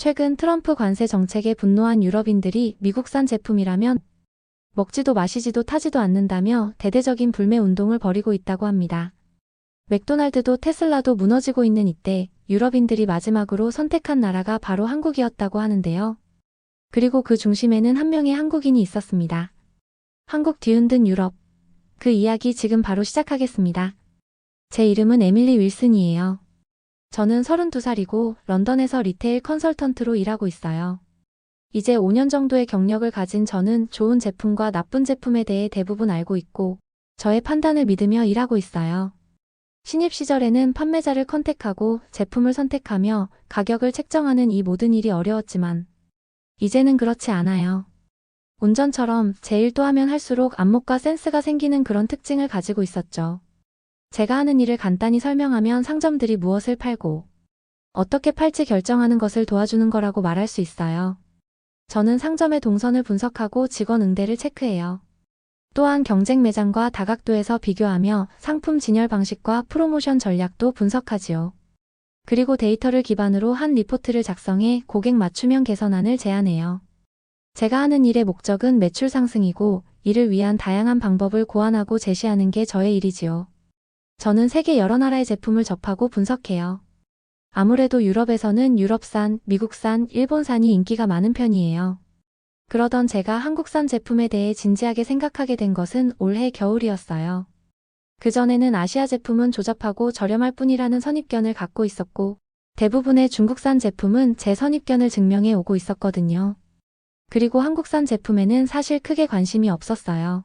최근 트럼프 관세 정책에 분노한 유럽인들이 미국산 제품이라면 먹지도 마시지도 타지도 않는다며 대대적인 불매 운동을 벌이고 있다고 합니다. 맥도날드도 테슬라도 무너지고 있는 이때 유럽인들이 마지막으로 선택한 나라가 바로 한국이었다고 하는데요. 그리고 그 중심에는 한 명의 한국인이 있었습니다. 한국 뒤흔든 유럽. 그 이야기 지금 바로 시작하겠습니다. 제 이름은 에밀리 윌슨이에요. 저는 32살이고 런던에서 리테일 컨설턴트로 일하고 있어요. 이제 5년 정도의 경력을 가진 저는 좋은 제품과 나쁜 제품에 대해 대부분 알고 있고 저의 판단을 믿으며 일하고 있어요. 신입 시절에는 판매자를 컨택하고 제품을 선택하며 가격을 책정하는 이 모든 일이 어려웠지만 이제는 그렇지 않아요. 운전처럼 제 일도 하면 할수록 안목과 센스가 생기는 그런 특징을 가지고 있었죠. 제가 하는 일을 간단히 설명하면 상점들이 무엇을 팔고 어떻게 팔지 결정하는 것을 도와주는 거라고 말할 수 있어요. 저는 상점의 동선을 분석하고 직원 응대를 체크해요. 또한 경쟁 매장과 다각도에서 비교하며 상품 진열 방식과 프로모션 전략도 분석하지요. 그리고 데이터를 기반으로 한 리포트를 작성해 고객 맞춤형 개선안을 제안해요. 제가 하는 일의 목적은 매출 상승이고 이를 위한 다양한 방법을 고안하고 제시하는 게 저의 일이지요. 저는 세계 여러 나라의 제품을 접하고 분석해요. 아무래도 유럽에서는 유럽산, 미국산, 일본산이 인기가 많은 편이에요. 그러던 제가 한국산 제품에 대해 진지하게 생각하게 된 것은 올해 겨울이었어요. 그전에는 아시아 제품은 조잡하고 저렴할 뿐이라는 선입견을 갖고 있었고 대부분의 중국산 제품은 제 선입견을 증명해 오고 있었거든요. 그리고 한국산 제품에는 사실 크게 관심이 없었어요.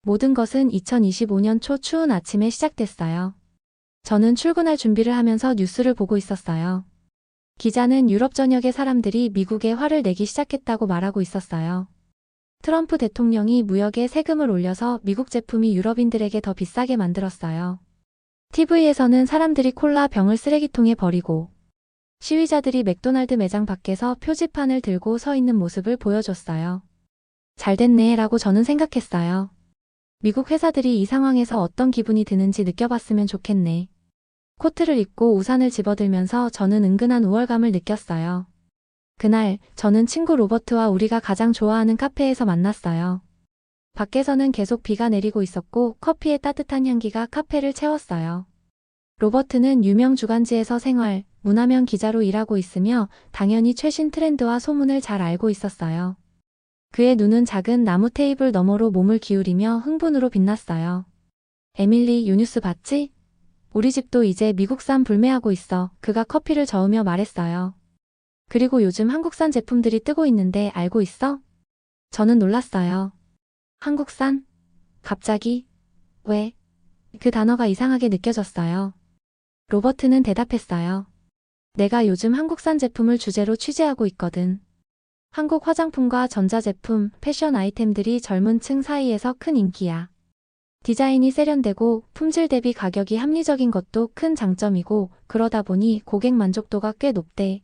모든 것은 2025년 초 추운 아침에 시작됐어요. 저는 출근할 준비를 하면서 뉴스를 보고 있었어요. 기자는 유럽 전역의 사람들이 미국에 화를 내기 시작했다고 말하고 있었어요. 트럼프 대통령이 무역에 세금을 올려서 미국 제품이 유럽인들에게 더 비싸게 만들었어요. TV에서는 사람들이 콜라 병을 쓰레기통에 버리고 시위자들이 맥도날드 매장 밖에서 표지판을 들고 서 있는 모습을 보여줬어요. 잘 됐네 라고 저는 생각했어요. 미국 회사들이 이 상황에서 어떤 기분이 드는지 느껴봤으면 좋겠네. 코트를 입고 우산을 집어들면서 저는 은근한 우월감을 느꼈어요. 그날 저는 친구 로버트와 우리가 가장 좋아하는 카페에서 만났어요. 밖에서는 계속 비가 내리고 있었고 커피의 따뜻한 향기가 카페를 채웠어요. 로버트는 유명 주간지에서 생활, 문화면 기자로 일하고 있으며 당연히 최신 트렌드와 소문을 잘 알고 있었어요. 그의 눈은 작은 나무 테이블 너머로 몸을 기울이며 흥분으로 빛났어요. 에밀리, 이 뉴스 봤지? 우리 집도 이제 미국산 불매하고 있어. 그가 커피를 저으며 말했어요. 그리고 요즘 한국산 제품들이 뜨고 있는데 알고 있어? 저는 놀랐어요. 한국산? 갑자기? 왜? 그 단어가 이상하게 느껴졌어요. 로버트는 대답했어요. 내가 요즘 한국산 제품을 주제로 취재하고 있거든. 한국 화장품과 전자제품, 패션 아이템들이 젊은 층 사이에서 큰 인기야. 디자인이 세련되고 품질 대비 가격이 합리적인 것도 큰 장점이고 그러다 보니 고객 만족도가 꽤 높대.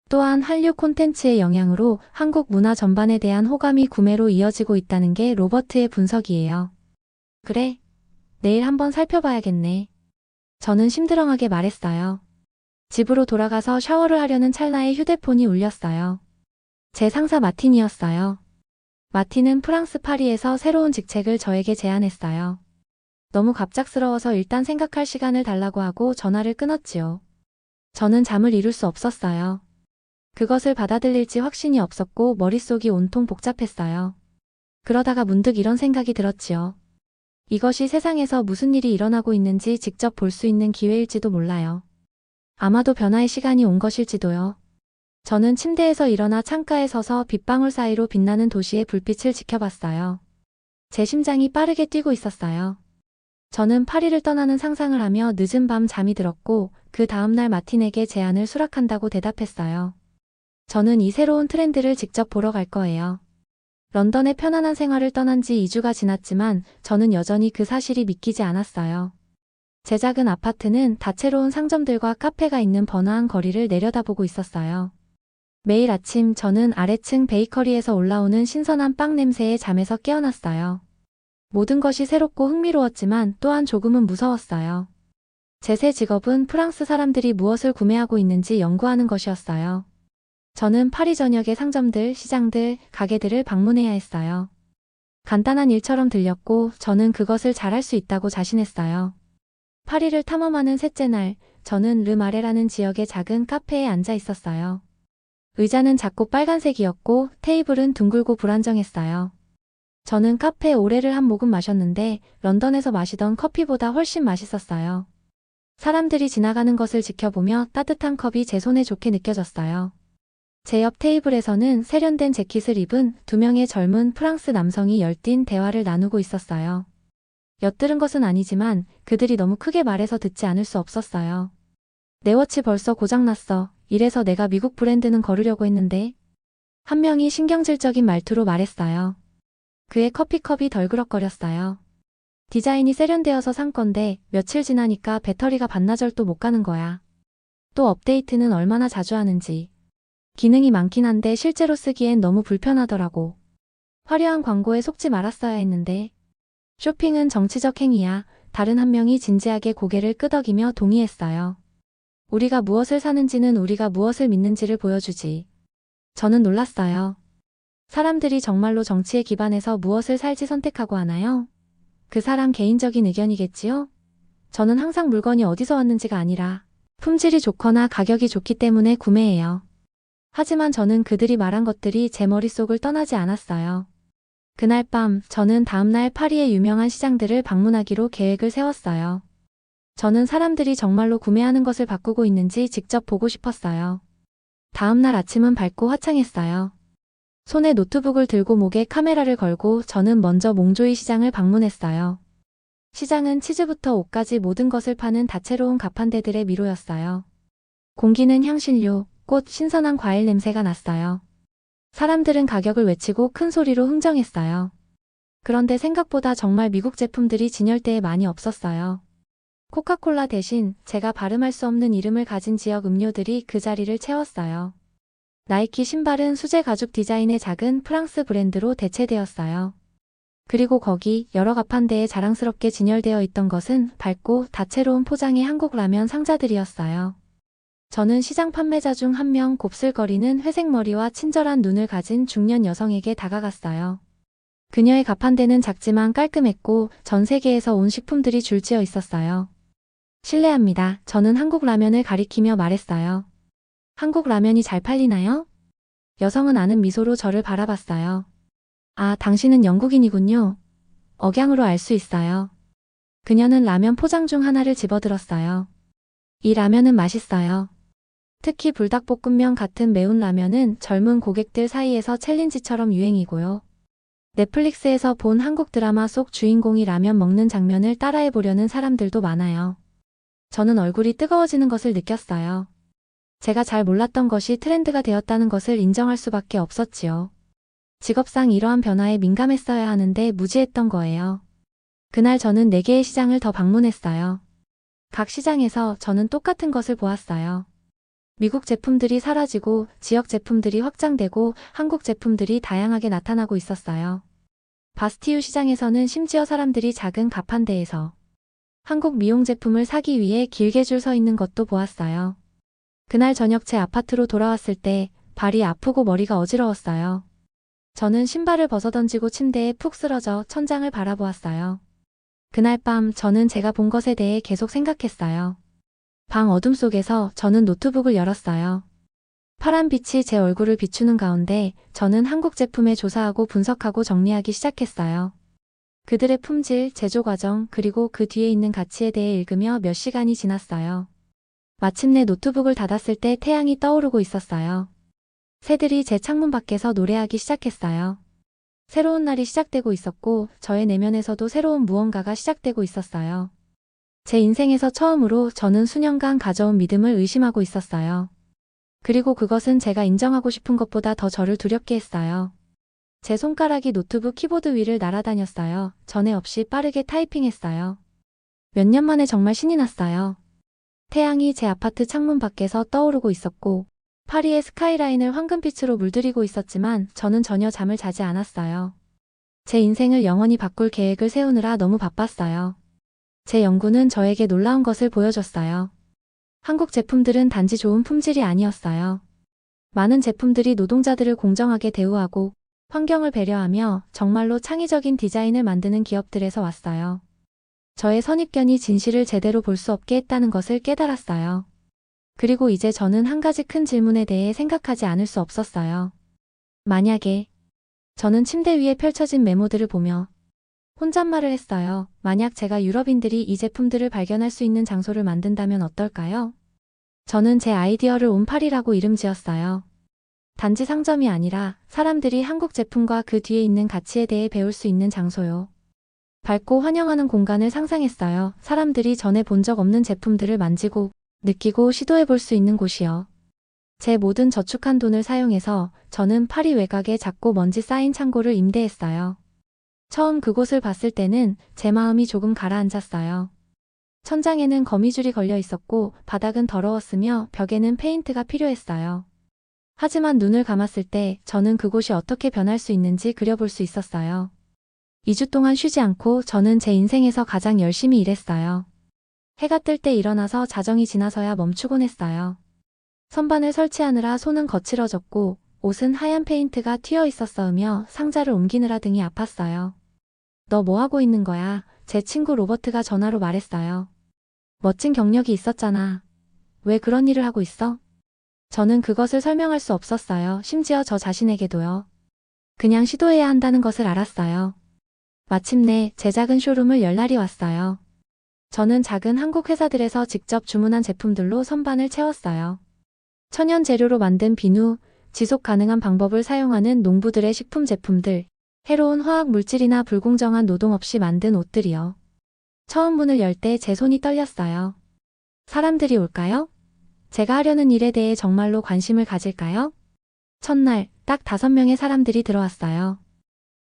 또한 한류 콘텐츠의 영향으로 한국 문화 전반에 대한 호감이 구매로 이어지고 있다는 게 로버트의 분석이에요. 그래? 내일 한번 살펴봐야겠네. 저는 심드렁하게 말했어요. 집으로 돌아가서 샤워를 하려는 찰나에 휴대폰이 울렸어요. 제 상사 마틴이었어요. 마틴은 프랑스 파리에서 새로운 직책을 저에게 제안했어요. 너무 갑작스러워서 일단 생각할 시간을 달라고 하고 전화를 끊었지요. 저는 잠을 이룰 수 없었어요. 그것을 받아들일지 확신이 없었고 머릿속이 온통 복잡했어요. 그러다가 문득 이런 생각이 들었지요. 이것이 세상에서 무슨 일이 일어나고 있는지 직접 볼 수 있는 기회일지도 몰라요. 아마도 변화의 시간이 온 것일지도요. 저는 침대에서 일어나 창가에 서서 빗방울 사이로 빛나는 도시의 불빛을 지켜봤어요. 제 심장이 빠르게 뛰고 있었어요. 저는 파리를 떠나는 상상을 하며 늦은 밤 잠이 들었고 그 다음날 마틴에게 제안을 수락한다고 대답했어요. 저는 이 새로운 트렌드를 직접 보러 갈 거예요. 런던의 편안한 생활을 떠난 지 2주가 지났지만 저는 여전히 그 사실이 믿기지 않았어요. 제 작은 아파트는 다채로운 상점들과 카페가 있는 번화한 거리를 내려다보고 있었어요. 매일 아침 저는 아래층 베이커리에서 올라오는 신선한 빵 냄새에 잠에서 깨어났어요. 모든 것이 새롭고 흥미로웠지만 또한 조금은 무서웠어요. 제 새 직업은 프랑스 사람들이 무엇을 구매하고 있는지 연구하는 것이었어요. 저는 파리 전역의 상점들, 시장들, 가게들을 방문해야 했어요. 간단한 일처럼 들렸고 저는 그것을 잘할 수 있다고 자신했어요. 파리를 탐험하는 셋째 날, 저는 르 마레라는 지역의 작은 카페에 앉아 있었어요. 의자는 작고 빨간색이었고 테이블은 둥글고 불안정했어요. 저는 카페에 오레를 한 모금 마셨는데 런던에서 마시던 커피보다 훨씬 맛있었어요. 사람들이 지나가는 것을 지켜보며 따뜻한 컵이 제 손에 좋게 느껴졌어요. 제 옆 테이블에서는 세련된 재킷을 입은 두 명의 젊은 프랑스 남성이 열띤 대화를 나누고 있었어요. 엿들은 것은 아니지만 그들이 너무 크게 말해서 듣지 않을 수 없었어요. 내 워치 벌써 고장났어. 이래서 내가 미국 브랜드는 거르려고 했는데. 한 명이 신경질적인 말투로 말했어요. 그의 커피컵이 덜그럭거렸어요. 디자인이 세련되어서 산 건데 며칠 지나니까 배터리가 반나절도 못 가는 거야. 또 업데이트는 얼마나 자주 하는지. 기능이 많긴 한데 실제로 쓰기엔 너무 불편하더라고. 화려한 광고에 속지 말았어야 했는데. 쇼핑은 정치적 행위야. 다른 한 명이 진지하게 고개를 끄덕이며 동의했어요. 우리가 무엇을 사는지는 우리가 무엇을 믿는지를 보여주지. 저는 놀랐어요. 사람들이 정말로 정치에 기반해서 무엇을 살지 선택하고 하나요? 그 사람 개인적인 의견이겠지요? 저는 항상 물건이 어디서 왔는지가 아니라 품질이 좋거나 가격이 좋기 때문에 구매해요. 하지만 저는 그들이 말한 것들이 제 머릿속을 떠나지 않았어요. 그날 밤 저는 다음날 파리의 유명한 시장들을 방문하기로 계획을 세웠어요. 저는 사람들이 정말로 구매하는 것을 바꾸고 있는지 직접 보고 싶었어요. 다음날 아침은 밝고 화창했어요. 손에 노트북을 들고 목에 카메라를 걸고 저는 먼저 몽조이 시장을 방문했어요. 시장은 치즈부터 옷까지 모든 것을 파는 다채로운 가판대들의 미로였어요. 공기는 향신료, 꽃, 신선한 과일 냄새가 났어요. 사람들은 가격을 외치고 큰 소리로 흥정했어요. 그런데 생각보다 정말 미국 제품들이 진열대에 많이 없었어요. 코카콜라 대신 제가 발음할 수 없는 이름을 가진 지역 음료들이 그 자리를 채웠어요. 나이키 신발은 수제 가죽 디자인의 작은 프랑스 브랜드로 대체되었어요. 그리고 거기 여러 가판대에 자랑스럽게 진열되어 있던 것은 밝고 다채로운 포장의 한국 라면 상자들이었어요. 저는 시장 판매자 중 한 명 곱슬거리는 회색 머리와 친절한 눈을 가진 중년 여성에게 다가갔어요. 그녀의 가판대는 작지만 깔끔했고 전 세계에서 온 식품들이 줄지어 있었어요. 실례합니다. 저는 한국 라면을 가리키며 말했어요. 한국 라면이 잘 팔리나요? 여성은 아는 미소로 저를 바라봤어요. 아, 당신은 영국인이군요. 억양으로 알 수 있어요. 그녀는 라면 포장 중 하나를 집어들었어요. 이 라면은 맛있어요. 특히 불닭볶음면 같은 매운 라면은 젊은 고객들 사이에서 챌린지처럼 유행이고요. 넷플릭스에서 본 한국 드라마 속 주인공이 라면 먹는 장면을 따라해보려는 사람들도 많아요. 저는 얼굴이 뜨거워지는 것을 느꼈어요. 제가 잘 몰랐던 것이 트렌드가 되었다는 것을 인정할 수밖에 없었지요. 직업상 이러한 변화에 민감했어야 하는데 무지했던 거예요. 그날 저는 4개의 시장을 더 방문했어요. 각 시장에서 저는 똑같은 것을 보았어요. 미국 제품들이 사라지고 지역 제품들이 확장되고 한국 제품들이 다양하게 나타나고 있었어요. 바스티유 시장에서는 심지어 사람들이 작은 가판대에서 한국 미용 제품을 사기 위해 길게 줄 서 있는 것도 보았어요. 그날 저녁 제 아파트로 돌아왔을 때 발이 아프고 머리가 어지러웠어요. 저는 신발을 벗어던지고 침대에 푹 쓰러져 천장을 바라보았어요. 그날 밤 저는 제가 본 것에 대해 계속 생각했어요. 방 어둠 속에서 저는 노트북을 열었어요. 파란 빛이 제 얼굴을 비추는 가운데 저는 한국 제품에 조사하고 분석하고 정리하기 시작했어요. 그들의 품질, 제조 과정, 그리고 그 뒤에 있는 가치에 대해 읽으며 몇 시간이 지났어요. 마침내 노트북을 닫았을 때 태양이 떠오르고 있었어요. 새들이 제 창문 밖에서 노래하기 시작했어요. 새로운 날이 시작되고 있었고 저의 내면에서도 새로운 무언가가 시작되고 있었어요. 제 인생에서 처음으로 저는 수년간 가져온 믿음을 의심하고 있었어요. 그리고 그것은 제가 인정하고 싶은 것보다 더 저를 두렵게 했어요. 제 손가락이 노트북 키보드 위를 날아다녔어요. 전에 없이 빠르게 타이핑했어요. 몇 년 만에 정말 신이 났어요. 태양이 제 아파트 창문 밖에서 떠오르고 있었고 파리의 스카이라인을 황금빛으로 물들이고 있었지만 저는 전혀 잠을 자지 않았어요. 제 인생을 영원히 바꿀 계획을 세우느라 너무 바빴어요. 제 연구는 저에게 놀라운 것을 보여줬어요. 한국 제품들은 단지 좋은 품질이 아니었어요. 많은 제품들이 노동자들을 공정하게 대우하고 환경을 배려하며 정말로 창의적인 디자인을 만드는 기업들에서 왔어요. 저의 선입견이 진실을 제대로 볼 수 없게 했다는 것을 깨달았어요. 그리고 이제 저는 한 가지 큰 질문에 대해 생각하지 않을 수 없었어요. 만약에 저는 침대 위에 펼쳐진 메모들을 보며 혼잣말을 했어요. 만약 제가 유럽인들이 이 제품들을 발견할 수 있는 장소를 만든다면 어떨까요? 저는 제 아이디어를 온파리라고 이름 지었어요. 단지 상점이 아니라 사람들이 한국 제품과 그 뒤에 있는 가치에 대해 배울 수 있는 장소요. 밝고 환영하는 공간을 상상했어요. 사람들이 전에 본 적 없는 제품들을 만지고 느끼고 시도해 볼 수 있는 곳이요. 제 모든 저축한 돈을 사용해서 저는 파리 외곽에 작고 먼지 쌓인 창고를 임대했어요. 처음 그곳을 봤을 때는 제 마음이 조금 가라앉았어요. 천장에는 거미줄이 걸려 있었고 바닥은 더러웠으며 벽에는 페인트가 필요했어요. 하지만 눈을 감았을 때 저는 그곳이 어떻게 변할 수 있는지 그려볼 수 있었어요. 2주 동안 쉬지 않고 저는 제 인생에서 가장 열심히 일했어요. 해가 뜰 때 일어나서 자정이 지나서야 멈추곤 했어요. 선반을 설치하느라 손은 거칠어졌고 옷은 하얀 페인트가 튀어 있었으며 상자를 옮기느라 등이 아팠어요. 너 뭐 하고 있는 거야? 제 친구 로버트가 전화로 말했어요. 멋진 경력이 있었잖아. 왜 그런 일을 하고 있어? 저는 그것을 설명할 수 없었어요. 심지어 저 자신에게도요. 그냥 시도해야 한다는 것을 알았어요. 마침내 제 작은 쇼룸을 열 날이 왔어요. 저는 작은 한국 회사들에서 직접 주문한 제품들로 선반을 채웠어요. 천연 재료로 만든 비누, 지속 가능한 방법을 사용하는 농부들의 식품 제품들, 해로운 화학 물질이나 불공정한 노동 없이 만든 옷들이요. 처음 문을 열 때 제 손이 떨렸어요. 사람들이 올까요? 제가 하려는 일에 대해 정말로 관심을 가질까요? 첫날, 딱 5명의 사람들이 들어왔어요.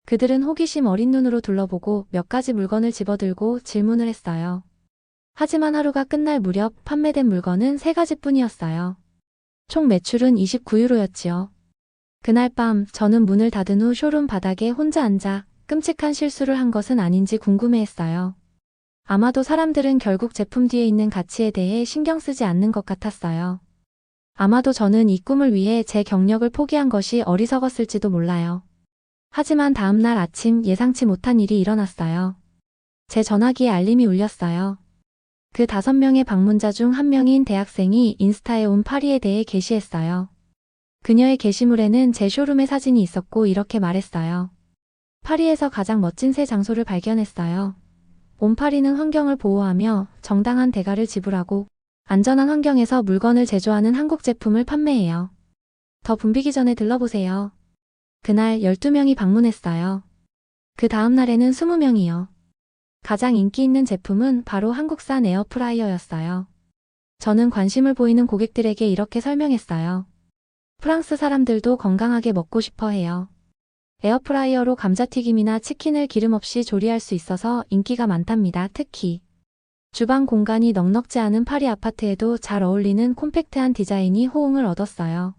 그들은 호기심 어린 눈으로 둘러보고 몇 가지 물건을 집어들고 질문을 했어요. 하지만 하루가 끝날 무렵 판매된 물건은 3가지뿐이었어요. 총 매출은 29유로였지요. 그날 밤 저는 문을 닫은 후 쇼룸 바닥에 혼자 앉아 끔찍한 실수를 한 것은 아닌지 궁금해했어요. 아마도 사람들은 결국 제품 뒤에 있는 가치에 대해 신경 쓰지 않는 것 같았어요. 아마도 저는 이 꿈을 위해 제 경력을 포기한 것이 어리석었을지도 몰라요. 하지만 다음 날 아침 예상치 못한 일이 일어났어요. 제 전화기에 알림이 울렸어요. 그 5명의 방문자 중 한 명인 대학생이 인스타에 온 파리에 대해 게시했어요. 그녀의 게시물에는 제 쇼룸의 사진이 있었고 이렇게 말했어요. 파리에서 가장 멋진 새 장소를 발견했어요. 온 파리는 환경을 보호하며 정당한 대가를 지불하고 안전한 환경에서 물건을 제조하는 한국 제품을 판매해요. 더 붐비기 전에 들러보세요. 그날 12명이 방문했어요. 그 다음 날에는 20명이요. 가장 인기 있는 제품은 바로 한국산 에어프라이어였어요. 저는 관심을 보이는 고객들에게 이렇게 설명했어요. 프랑스 사람들도 건강하게 먹고 싶어 해요. 에어프라이어로 감자튀김이나 치킨을 기름 없이 조리할 수 있어서 인기가 많답니다. 특히 주방 공간이 넉넉지 않은 파리 아파트에도 잘 어울리는 콤팩트한 디자인이 호응을 얻었어요.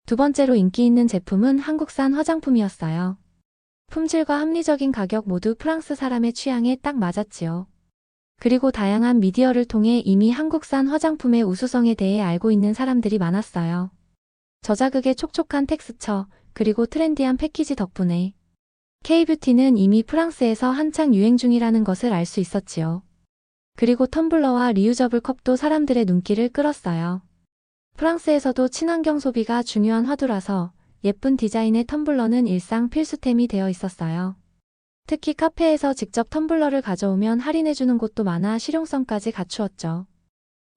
두 번째로 인기 있는 제품은 한국산 화장품이었어요. 품질과 합리적인 가격 모두 프랑스 사람의 취향에 딱 맞았지요. 그리고 다양한 미디어를 통해 이미 한국산 화장품의 우수성에 대해 알고 있는 사람들이 많았어요. 저자극의 촉촉한 텍스처, 그리고 트렌디한 패키지 덕분에 K-뷰티는 이미 프랑스에서 한창 유행 중이라는 것을 알 수 있었지요. 그리고 텀블러와 리유저블 컵도 사람들의 눈길을 끌었어요. 프랑스에서도 친환경 소비가 중요한 화두라서 예쁜 디자인의 텀블러는 일상 필수템이 되어 있었어요. 특히 카페에서 직접 텀블러를 가져오면 할인해주는 곳도 많아 실용성까지 갖추었죠.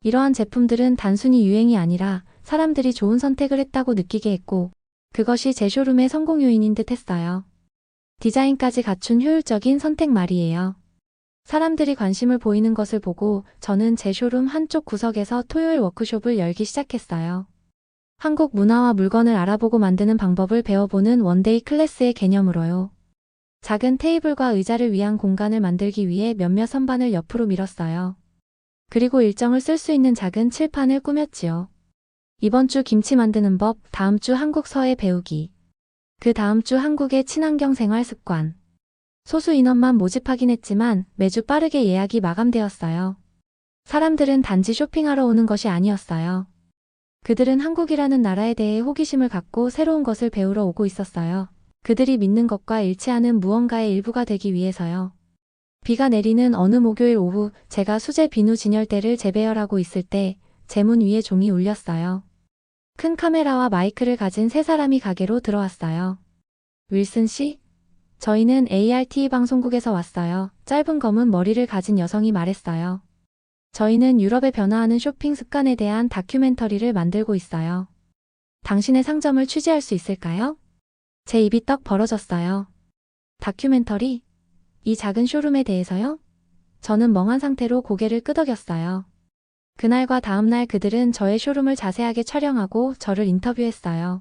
이러한 제품들은 단순히 유행이 아니라 사람들이 좋은 선택을 했다고 느끼게 했고 그것이 제 쇼룸의 성공 요인인 듯 했어요. 디자인까지 갖춘 효율적인 선택 말이에요. 사람들이 관심을 보이는 것을 보고 저는 제 쇼룸 한쪽 구석에서 토요일 워크숍을 열기 시작했어요. 한국 문화와 물건을 알아보고 만드는 방법을 배워보는 원데이 클래스의 개념으로요. 작은 테이블과 의자를 위한 공간을 만들기 위해 몇몇 선반을 옆으로 밀었어요. 그리고 일정을 쓸 수 있는 작은 칠판을 꾸몄지요. 이번 주 김치 만드는 법, 다음 주 한국 서예 배우기. 그 다음 주 한국의 친환경 생활 습관. 소수 인원만 모집하긴 했지만 매주 빠르게 예약이 마감되었어요. 사람들은 단지 쇼핑하러 오는 것이 아니었어요. 그들은 한국이라는 나라에 대해 호기심을 갖고 새로운 것을 배우러 오고 있었어요. 그들이 믿는 것과 일치하는 무언가의 일부가 되기 위해서요. 비가 내리는 어느 목요일 오후 제가 수제 비누 진열대를 재배열하고 있을 때 제 문 위에 종이 울렸어요. 큰 카메라와 마이크를 가진 세 사람이 가게로 들어왔어요. 윌슨 씨? 저희는 ARTE 방송국에서 왔어요. 짧은 검은 머리를 가진 여성이 말했어요. 저희는 유럽의 변화하는 쇼핑 습관에 대한 다큐멘터리를 만들고 있어요. 당신의 상점을 취재할 수 있을까요? 제 입이 떡 벌어졌어요. 다큐멘터리? 이 작은 쇼룸에 대해서요? 저는 멍한 상태로 고개를 끄덕였어요. 그날과 다음날 그들은 저의 쇼룸을 자세하게 촬영하고 저를 인터뷰했어요.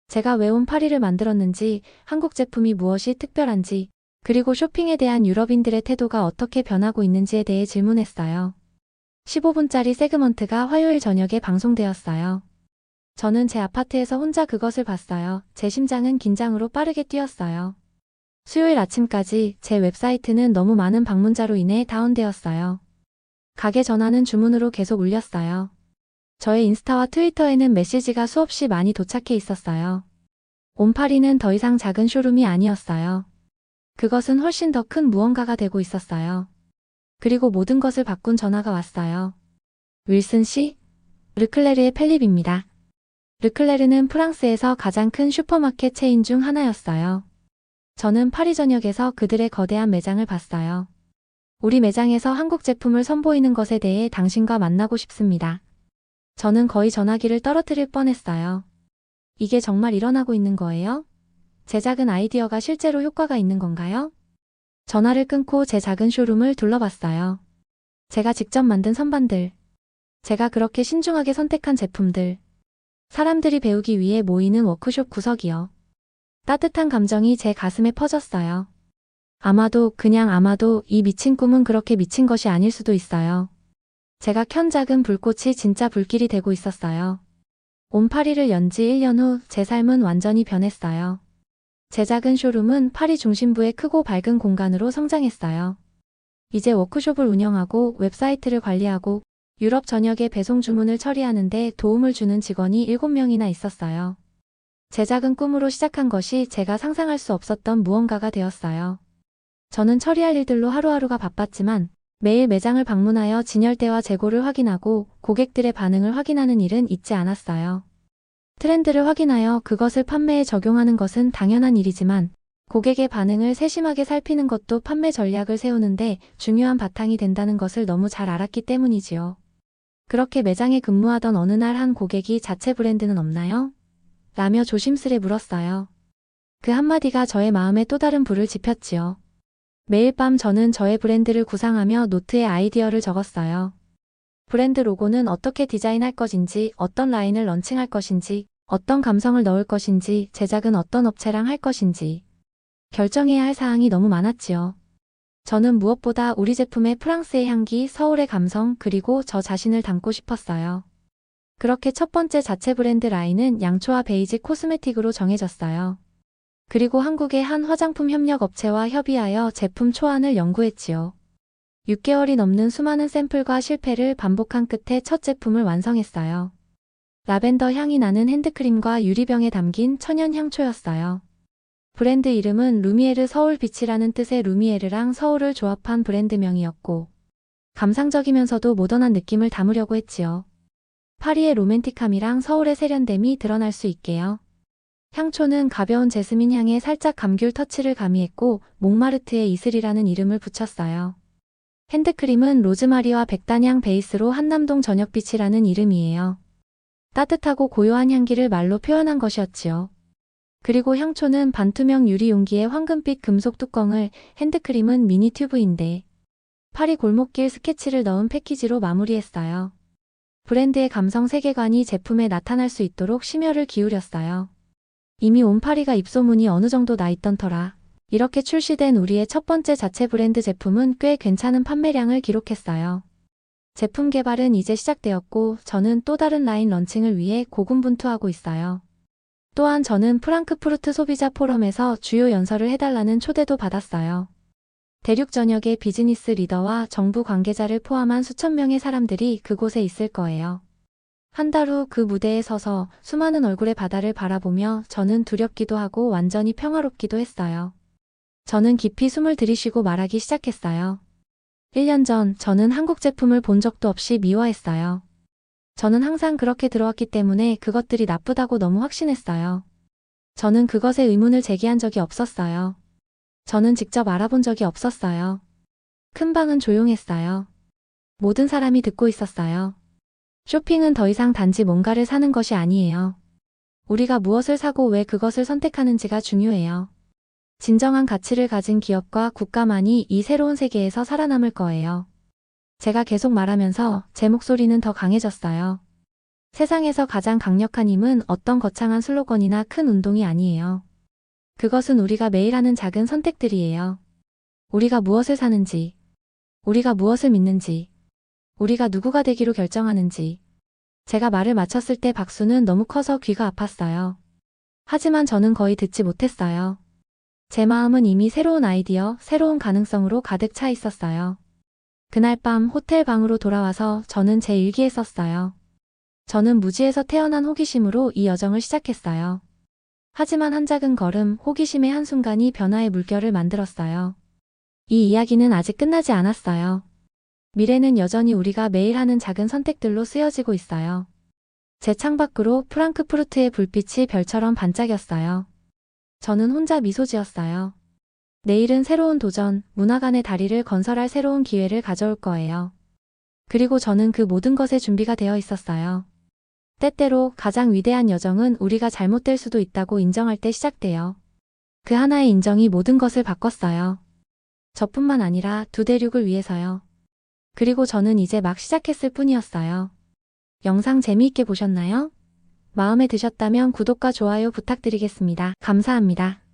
제가 왜 온 파리를 만들었는지, 한국 제품이 무엇이 특별한지, 그리고 쇼핑에 대한 유럽인들의 태도가 어떻게 변하고 있는지에 대해 질문했어요. 15분짜리 세그먼트가 화요일 저녁에 방송되었어요. 저는 제 아파트에서 혼자 그것을 봤어요. 제 심장은 긴장으로 빠르게 뛰었어요. 수요일 아침까지 제 웹사이트는 너무 많은 방문자로 인해 다운되었어요. 가게 전화는 주문으로 계속 울렸어요. 저의 인스타와 트위터에는 메시지가 수없이 많이 도착해 있었어요. 온파리는 더 이상 작은 쇼룸이 아니었어요. 그것은 훨씬 더 큰 무언가가 되고 있었어요. 그리고 모든 것을 바꾼 전화가 왔어요. 윌슨 씨? 르클레르의 펠립입니다. 르클레르는 프랑스에서 가장 큰 슈퍼마켓 체인 중 하나였어요. 저는 파리 전역에서 그들의 거대한 매장을 봤어요. 우리 매장에서 한국 제품을 선보이는 것에 대해 당신과 만나고 싶습니다. 저는 거의 전화기를 떨어뜨릴 뻔했어요. 이게 정말 일어나고 있는 거예요? 제 작은 아이디어가 실제로 효과가 있는 건가요? 전화를 끊고 제 작은 쇼룸을 둘러봤어요. 제가 직접 만든 선반들. 제가 그렇게 신중하게 선택한 제품들. 사람들이 배우기 위해 모이는 워크숍 구석이요. 따뜻한 감정이 제 가슴에 퍼졌어요. 아마도 이 미친 꿈은 그렇게 미친 것이 아닐 수도 있어요. 제가 켠 작은 불꽃이 진짜 불길이 되고 있었어요. 온 파리를 연 지 1년 후 제 삶은 완전히 변했어요. 제 작은 쇼룸은 파리 중심부의 크고 밝은 공간으로 성장했어요. 이제 워크숍을 운영하고 웹사이트를 관리하고 유럽 전역의 배송 주문을 처리하는 데 도움을 주는 직원이 7명이나 있었어요. 제 작은 꿈으로 시작한 것이 제가 상상할 수 없었던 무언가가 되었어요. 저는 처리할 일들로 하루하루가 바빴지만 매일 매장을 방문하여 진열대와 재고를 확인하고 고객들의 반응을 확인하는 일은 잊지 않았어요. 트렌드를 확인하여 그것을 판매에 적용하는 것은 당연한 일이지만 고객의 반응을 세심하게 살피는 것도 판매 전략을 세우는데 중요한 바탕이 된다는 것을 너무 잘 알았기 때문이지요. 그렇게 매장에 근무하던 어느 날 한 고객이 자체 브랜드는 없나요? 라며 조심스레 물었어요. 그 한마디가 저의 마음에 또 다른 불을 지폈지요. 매일 밤 저는 저의 브랜드를 구상하며 노트에 아이디어를 적었어요. 브랜드 로고는 어떻게 디자인할 것인지, 어떤 라인을 런칭할 것인지, 어떤 감성을 넣을 것인지, 제작은 어떤 업체랑 할 것인지. 결정해야 할 사항이 너무 많았지요. 저는 무엇보다 우리 제품의 프랑스의 향기, 서울의 감성, 그리고 저 자신을 담고 싶었어요. 그렇게 첫 번째 자체 브랜드 라인은 양초와 베이직 코스메틱으로 정해졌어요. 그리고 한국의 한 화장품 협력 업체와 협의하여 제품 초안을 연구했지요. 6개월이 넘는 수많은 샘플과 실패를 반복한 끝에 첫 제품을 완성했어요. 라벤더 향이 나는 핸드크림과 유리병에 담긴 천연 향초였어요. 브랜드 이름은 루미에르 서울빛이라는 뜻의 루미에르랑 서울을 조합한 브랜드명이었고 감상적이면서도 모던한 느낌을 담으려고 했지요. 파리의 로맨틱함이랑 서울의 세련됨이 드러날 수 있게요. 향초는 가벼운 제스민 향에 살짝 감귤 터치를 가미했고 몽마르트의 이슬이라는 이름을 붙였어요. 핸드크림은 로즈마리와 백단향 베이스로 한남동 저녁빛이라는 이름이에요. 따뜻하고 고요한 향기를 말로 표현한 것이었지요. 그리고 향초는 반투명 유리 용기에 황금빛 금속 뚜껑을, 핸드크림은 미니 튜브인데 파리 골목길 스케치를 넣은 패키지로 마무리했어요. 브랜드의 감성 세계관이 제품에 나타날 수 있도록 심혈을 기울였어요. 이미 온 파리가 입소문이 어느 정도 나 있던 터라 이렇게 출시된 우리의 첫 번째 자체 브랜드 제품은 꽤 괜찮은 판매량을 기록했어요. 제품 개발은 이제 시작되었고 저는 또 다른 라인 런칭을 위해 고군분투하고 있어요. 또한 저는 프랑크푸르트 소비자 포럼에서 주요 연설을 해달라는 초대도 받았어요. 대륙 전역의 비즈니스 리더와 정부 관계자를 포함한 수천 명의 사람들이 그곳에 있을 거예요. 한 달 후 그 무대에 서서 수많은 얼굴의 바다를 바라보며 저는 두렵기도 하고 완전히 평화롭기도 했어요. 저는 깊이 숨을 들이쉬고 말하기 시작했어요. 1년 전 저는 한국 제품을 본 적도 없이 미워했어요. 저는 항상 그렇게 들어왔기 때문에 그것들이 나쁘다고 너무 확신했어요. 저는 그것에 의문을 제기한 적이 없었어요. 저는 직접 알아본 적이 없었어요. 큰 방은 조용했어요. 모든 사람이 듣고 있었어요. 쇼핑은 더 이상 단지 뭔가를 사는 것이 아니에요. 우리가 무엇을 사고 왜 그것을 선택하는지가 중요해요. 진정한 가치를 가진 기업과 국가만이 이 새로운 세계에서 살아남을 거예요. 제가 계속 말하면서 제 목소리는 더 강해졌어요. 세상에서 가장 강력한 힘은 어떤 거창한 슬로건이나 큰 운동이 아니에요. 그것은 우리가 매일 하는 작은 선택들이에요. 우리가 무엇을 사는지, 우리가 무엇을 믿는지, 우리가 누구가 되기로 결정하는지. 제가 말을 마쳤을 때 박수는 너무 커서 귀가 아팠어요. 하지만 저는 거의 듣지 못했어요. 제 마음은 이미 새로운 아이디어, 새로운 가능성으로 가득 차 있었어요. 그날 밤 호텔 방으로 돌아와서 저는 제 일기에 썼어요. 저는 무지에서 태어난 호기심으로 이 여정을 시작했어요. 하지만 한 작은 걸음, 호기심의 한순간이 변화의 물결을 만들었어요. 이 이야기는 아직 끝나지 않았어요. 미래는 여전히 우리가 매일 하는 작은 선택들로 쓰여지고 있어요. 제 창밖으로 프랑크푸르트의 불빛이 별처럼 반짝였어요. 저는 혼자 미소 지었어요. 내일은 새로운 도전, 문화 간의 다리를 건설할 새로운 기회를 가져올 거예요. 그리고 저는 그 모든 것에 준비가 되어 있었어요. 때때로 가장 위대한 여정은 우리가 잘못될 수도 있다고 인정할 때 시작돼요. 그 하나의 인정이 모든 것을 바꿨어요. 저뿐만 아니라 두 대륙을 위해서요. 그리고 저는 이제 막 시작했을 뿐이었어요. 영상 재미있게 보셨나요? 마음에 드셨다면 구독과 좋아요 부탁드리겠습니다. 감사합니다.